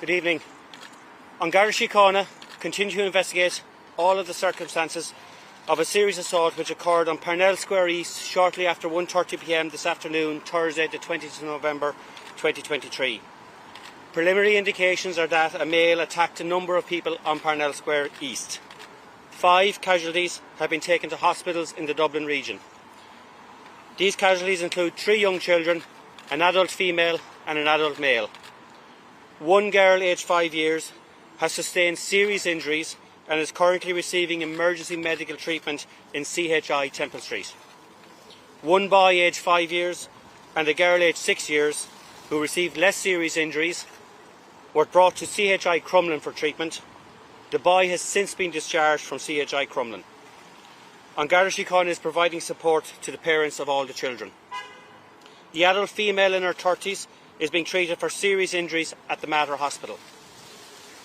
Good evening. On Garda Síochána continue to investigate all of the circumstances of a serious assault which occurred on Parnell Square East shortly after 1:30 p.m. this afternoon, Thursday the 20th of November 2023. Preliminary indications are that a male attacked a number of people on Parnell Square East. 5 casualties have been taken to hospitals in the Dublin region. These casualties include 3 young children, an adult female and an adult male. 1 girl aged 5 years has sustained serious injuries and is currently receiving emergency medical treatment in CHI Temple Street. 1 boy aged 5 years and a girl aged 6 years who received less serious injuries were brought to CHI Crumlin for treatment. The boy has since been discharged from CHI Crumlin. On Garda Síochána is providing support to the parents of all the children. The adult female in her 30s is being treated for serious injuries at the Mater Hospital.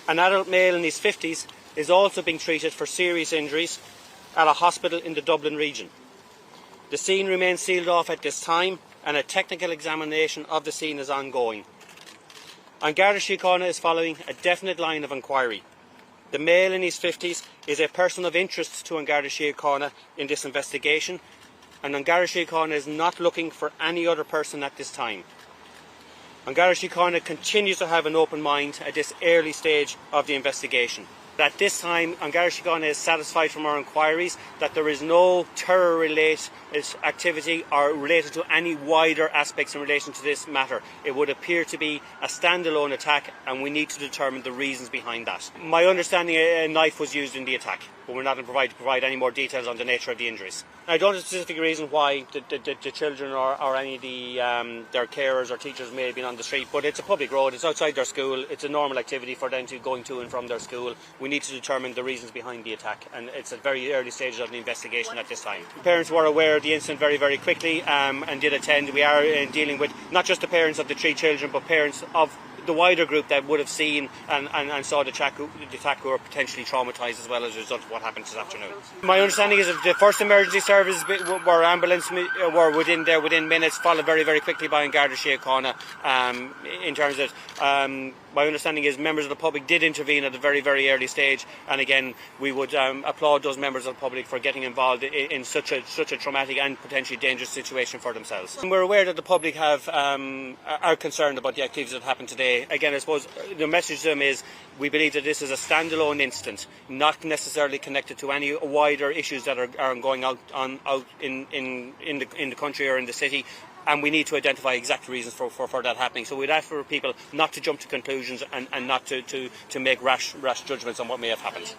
An adult male in his 50s is also being treated for serious injuries at a hospital in the Dublin region. The scene remains sealed off at this time and a technical examination of the scene is ongoing. On Garda Síochána is following a definite line of inquiry. The male in his 50s is a person of interest to An Garda Síochána in this investigation, and An Garda Síochána is not looking for any other person at this time. An Garda Síochána continues to have an open mind at this early stage of the investigation. At this time, An Garda Síochána is satisfied from our inquiries that there is no terror-related activity or related to any wider aspects in relation to this matter. It would appear to be a standalone attack and we need to determine the reasons behind that. My understanding, a knife was used in the attack, but we're not provided to provide any more details on the nature of the injuries. I don't have a specific reason why the children or any of their carers or teachers may have been on the street, but it's a public road, it's outside their school, it's a normal activity for them to going to and from their school. We need to determine the reasons behind the attack, and it's at very early stages of the investigation at this time. Parents were aware of the incident very quickly and did attend. We are dealing with not just the parents of the 3 children, but parents of the wider group that would have seen and saw the attack who were potentially traumatised as well as a result of what happened this afternoon. My understanding is that the first emergency services were ambulance were within minutes, followed very quickly by An Garda Síochána. In terms of my understanding is members of the public did intervene at a very early stage, and again we would applaud those members of the public for getting involved in such a traumatic and potentially dangerous situation for themselves. And we're aware that the public are concerned about the activities that happened today. Again, I suppose the message to them is we believe that this is a standalone incident, not necessarily connected to any wider issues that are going out in the country or in the city, and we need to identify exact reasons for that happening. So we'd ask for people not to jump to conclusions and not to make rash judgments on what may have happened.